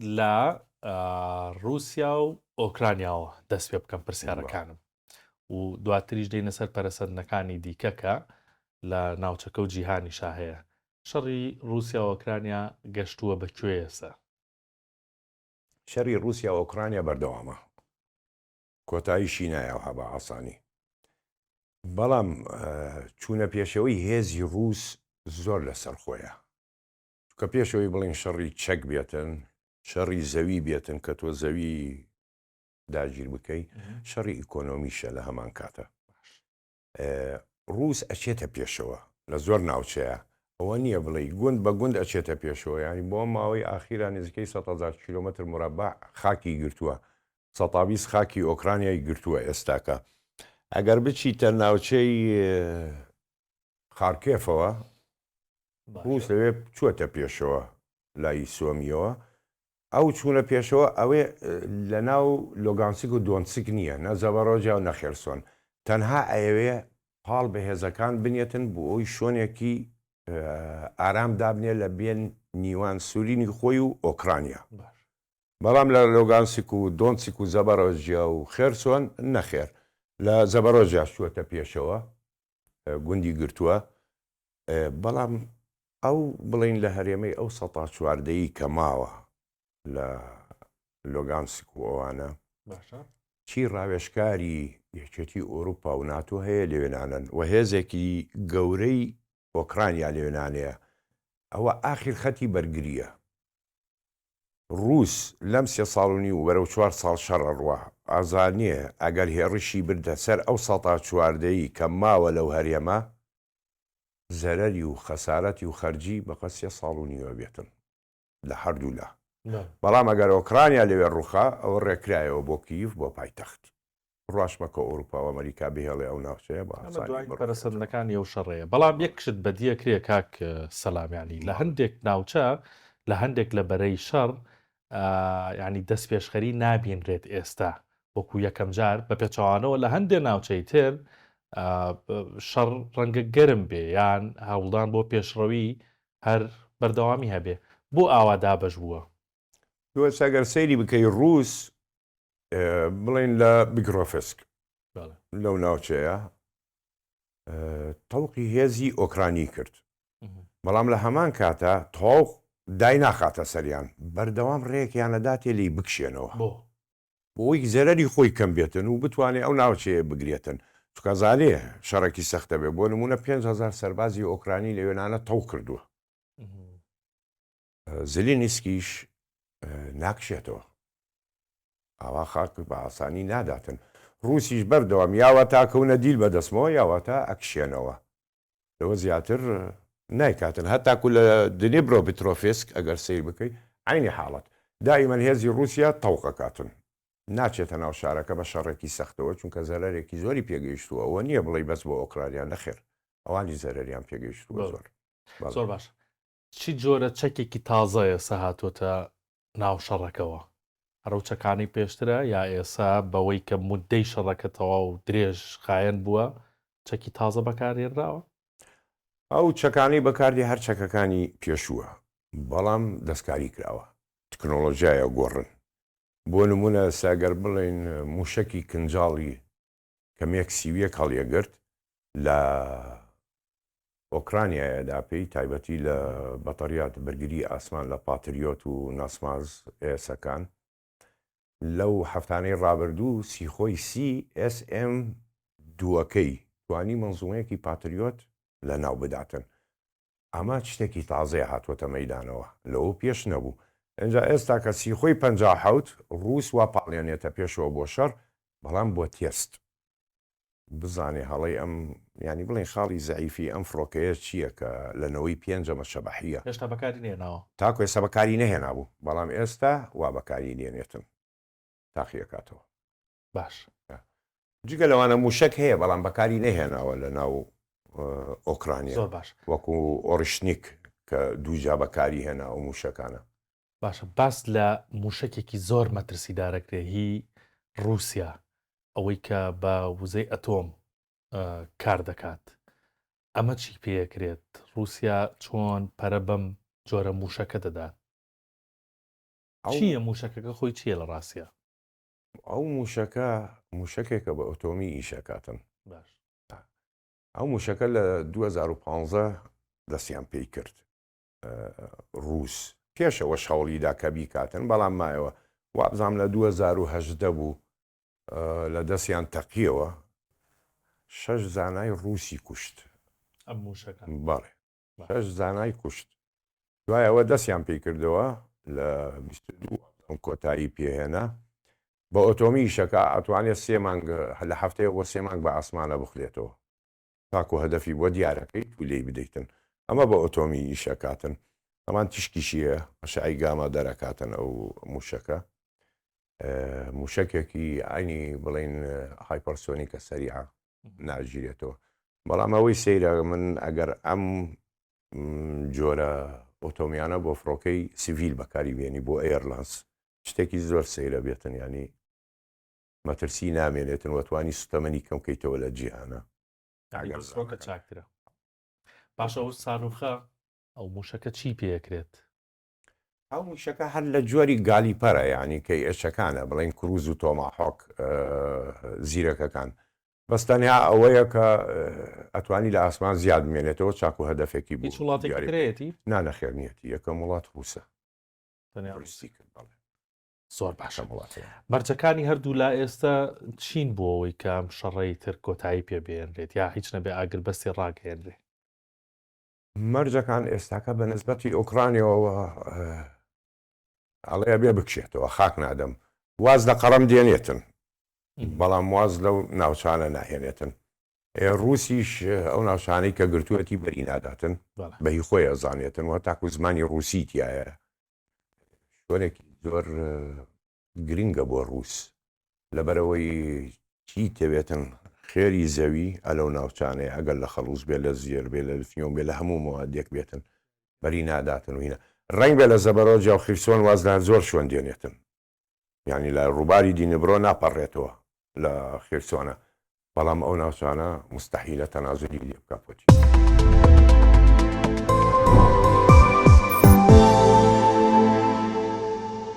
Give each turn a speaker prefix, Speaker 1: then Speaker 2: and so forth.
Speaker 1: لە رووسیا و ئۆکرانیاوە دەست پێ بکەم پرسیارەکانم و دواتریش دێنە سەر پەرەسەندنەکانی دیکەکە لە ناوچەکە و جیهانیشا هەیە. شەڕی رووسیا و ئۆکرانیا گەشتووە بەکوێ ئێستا؟
Speaker 2: شەڕی رووسیا و ئۆکرانیا بەردەوامە، کۆتاییشی نایەوە بە ئاسانی. بەڵام چوونە پێشەوەی هێزی ڕووس زۆر لەسەر خۆیە، کە پێشەوەی بڵین شەڕی چەک بێتن، شەڕی زەوی بێتن کە تۆ زەوی داگیر بکەی، شەڕی ئیکۆنۆمیشە لە هەمان کاتە. ڕووس ئەچێتە پێشەوە لە زۆر ناوچەیە، ئەوە نییە بڵێ گوند بە گوند ئەچێتە پێشەوە، ینی بۆ ماوەی ئاخیران نزیکەی 100,000 کیلومتر مربع خاکی گرتووە، 120 خاکی ئۆکرانیای گرتووە ئێستاکە. ئەگەر بچیتە ناوچەی خارکێفەوە، ڕووس لەوێ چووەتە پێشەوە لای سۆمیەوە، ئەو چوونە پێشەوە ئەوێ لە ناو لۆگانسیک و دۆنسک نییە، نە زەڤەرۆژیا و نەخێرسۆن، تەنها ئەوێ پاڵ بەهێزەکان بنێتن بۆ ئەوی شوێنێکی ئارام دابنێ لە بێن نیوان سوورینی خۆی و ئۆکرانیا. بەڵام لە لۆگانسیک و دۆنسیک و زەڤەرۆژیا و خێرسۆن نەخێر، لە زەڤەرۆژیا چووەتە پێشەوە گوندی گرتووە. بەڵام ئەو بڵین لە هەرێمەی ئەو ١٤ کە ماوە لە لۆگانسک و ئەوانە چی ڕاوێژکاری یەکێتی ئۆروپا و ناتۆ هەیە لەوێنانن و هێزێکی گەورەی ئۆکرانیا لەوێنانەیە، ئەوە ئاخر خەتی بەرگریە. ڕووس لەم 3 ساڵنی و وەرە 4 ساڵ شەڕە ڕوە ئازانیە ئەگەر هێڕشی بردە سەر ئەو ١٤ کە ماوە لەو هەرێمە، زەرەری و خەسارەتی و خەرجی بەقە 3 ساڵ بێتن لە هەردوو لا. بەڵام ئەگەر ئۆکرانیا لەوێ ڕووخا ئەوە ڕێکرایەوە بۆ کیف بۆ پایتەخت ڕاشمەکە ئەوروپا و ئەمریکا بهێڵێ ئەو ناوچەیە
Speaker 1: پەرسەندنەکانی ئەو شەڕەیە. بەڵام یەکشت بەدیە کرێ کاک سەلامیانی لە هەندێک ناوچە لە هەندێک لە بەرەی شەڕ ینی دەست پێشخەری نابینرێت ئێستا وەکو یەکەم جار بە پێچوانەوە لە هەندێک ناوچەی تر شەڕ ڕەنگە گەرم بێ یان هەوڵدان بۆ پێشڕەوی هەر بەردەوامی هەبێ. بۆ ئاوا دابەش بووە؟
Speaker 2: ئەگەر سەیری بکەی ڕووس بڵین لە بیگرۆفسک لەو ناوچەیە تەوقی هێزی ئۆکرانی کرد، بەڵام لە هەمان کاتە تۆق دای ناخاتە سەریان، بەردەوام ڕێکیانەداتێ لی بکشێنەوە بۆی زەرەری خۆی کەم بێتن و بتوانێت ئەو ناوچەیە بگرێتن. چکەزانێ شەڕێکی سەختە بێ، بۆ نمونە 5,000 سەربازی ئۆکرانی لەوێنانە تەو کردووە، زلێنسکیش ناکشێتەوە، ئاوا خاک بە ئاسانی ناداتن. ڕووسیش بەردەوام یاوە تاکەونە دیل بەدەستمەوە یاوەتە ئەکشێنەوە، لەوە زیاتر نایکاتن. هەتاکو لە دنیبرۆ پترۆفسک ئەگەر سیر بکەی عینی حاڵەت دائیمەن هێزی رووسیا تەوقەکاتن، ناچێتە ناو شارەکە بە شەڕێکی سەختەوە، چونکە زەرەرێکی زۆری پێگەیشتووە. ئەوە نییە بڵێ بەس بۆ ئۆکرانیان نەخێر، ئەوانی زەرەریان پێگەیشتووە زۆر
Speaker 1: زۆر باش. چی جۆرە چەکێکی تازەیە سەهاتۆتە ناو شەڕەکەەوە؟ ڕەوچەکانی پێشترە یا ئێسا بەوەی کە مودەی شەڕەکەتەوە و درێژ خایەن بووە چەکی تازە بەکارێنراوە؟
Speaker 2: ئەو چەکانی بەکاردی هەر چەکەکانی پێشووە، بەڵام دەستکاری کراوە، تکنۆلۆژیایە گۆڕن. بۆ نمونە ساگەر بڵێن موشکی کنجاڵی کە مێکسیویە هەڵیەگرت لە ئۆکرانیایەدا پێی تایبەتی لە بەتەریات بەرگری ئاسمان لە پاتریۆت و ناسماز ئێسەکان لەو هەفتانەی ڕابردوو سیخۆی CSM 2ەکەی توانی منزومەیەکی پاتریۆت لە ناو بداتن. ئەمە شتێکی تازەیە هاتووەتە مەیدانەوە، لەوە پێش نەبوو. ئەجا ئێستا کە سیخۆی 57 ڕووس وا پاڵێنێتە پێشەوە بۆ شەڕ، بەڵام بۆ تێست بزانێ هەڵی ئەم ینی بڵێن خاڵی زەعیفی ئەم فڕۆکەیە چییە کە لەنەوەی 5 شەبەحیە
Speaker 1: هێشتا بەکاری نێناوە،
Speaker 2: تاکو ئێستا بەکاری نەهێنا بوو، بەڵام ئێستا وا بەکاری نێنێتن تاقیەکاتەوە.
Speaker 1: باش
Speaker 2: جگە لەوانە موشک هەیە بەڵام بەکاری نەهێناوە لە ناو ئۆکرانیا،
Speaker 1: زۆر باش
Speaker 2: وەکو ئۆریشنیک کە دووجا بەکاری هێنا و موشەکانە.
Speaker 1: باشە باس لە موشکێکی زۆر مەترسیدارەکرێ هی رووسیا، ئەوەی کە بە وزەی ئەتۆم کار دەکات. ئەمە چی پێکرێت؟ رووسیا چۆن پەرە بەم جۆرە موشەکە دەدات؟ چییە موشەکەکە خۆی چییە لە ڕاستیە؟
Speaker 2: ئەو موشکێکە بە ئۆتۆمی ئیشەکاتن.
Speaker 1: باش.
Speaker 2: ئەو موشەکە لە 2015 دەستیان پێی کرد ڕووس پێشەوە شەوڵیدا کە بیکاتن، بەڵام مایەوە وابزانام لە 2010 بوو لە دەستیان تەقیەوە 6 زانای ڕووسی کوشت.
Speaker 1: ئەم موشەکە
Speaker 2: بەڵێ 6 زانای کوشت. دوایەوە دەستیان پێی کردەوە لە 22 کۆتایی پێهێنا بە ئۆتۆمی شەکە ئەتوانێت 3 مانگ لە هەفتەیە بۆ 3 مانگ بە ئاسمانە بخلێتەوە تاکو هەدەفی بۆ دیارەکەی تو لێی بدەیتن. ئەمە بە ئۆتۆمی ئیشەکاتن. ئەمان تیشکیشیە مەشعی گامە دەرەکاتن. ئەو موشەکە موشکێکی ئاینی بڵین هایپەرسۆنیکە سەریعە ناژیرێتەوە. بەڵام ئەوەی سەیرە من ئەگەر ئەم جۆرە ئۆتۆمیانە بۆ فڕۆکەی سیڤیل بەکاری بێنی بۆ ئێرلانس شتێکی زۆر سەیرە بێتن، ینی مەترسی نامێنێتن وەتوانی سوتەمەنی کەم کەیتەوە لە جیهانە.
Speaker 1: فڕۆکە چاکترە. باشە ئەو ساروخە ئەو موشەکە چی پێکرێت؟
Speaker 2: ئەو موشەکە هەر لە جۆری گالیپەرە، ینی کەی ئێشەکانە بڵین کروز و تۆماحۆک زیرەکەکان، بەستەنیا ئەوەیە کە ئەتوانی لە ئاسمان زیاد بمێنێتەوە چاکو هەدەفێکی بوو.
Speaker 1: هیچ وڵاتێکی
Speaker 2: نانەخێرنیەتی یەکەم وڵات ڕووسە.
Speaker 1: زۆر باشە وڵاتێ. مەرجەکانی هەردوو لا ئێستا چین بۆ ئەوەی کە ئەم شەڕەی تر کۆتایی پێبێنرێت یا هیچ نەبێ ئاگربەستی ڕاگەێنرێ؟
Speaker 2: مەرجەکان ئێستاکە بە نسبەتی ئۆکرانیەوە ئەڵەیە بێ بکشێتەوە خاک نادەم. واز لە قەڕەم دێنێتن، بەڵام واز لەو ناوچانە ناهێنێتن. ڕووسیش ئەو ناوچانەی کە گرتووەتی بەری ناداتن بەهی خۆی ئەزانێتن و تاکو زمانی ڕووسی تایە. شوێنێکی زۆر گرینگە بۆ ڕووس لەبەرەوەی چی تەوێتن خێری زەوی ئەلەو ناوچانەیە ئەگەر لە خەڵوز بێ لە زیێر بێ لە لفیۆن بێ لە هەموو مەوادێک بێتن بەری ناداتن و هینە ڕنگ بێ لە زەبەرۆجا و خیرسۆن وازدان زۆر شوێن دێنێتن، ینی لە ڕووباری دینبرۆ ناپەڕێتەوە لە خێرسۆنە، بەڵام ئەو ناوچانە مستەحیلە تەنازلی لێ بکات.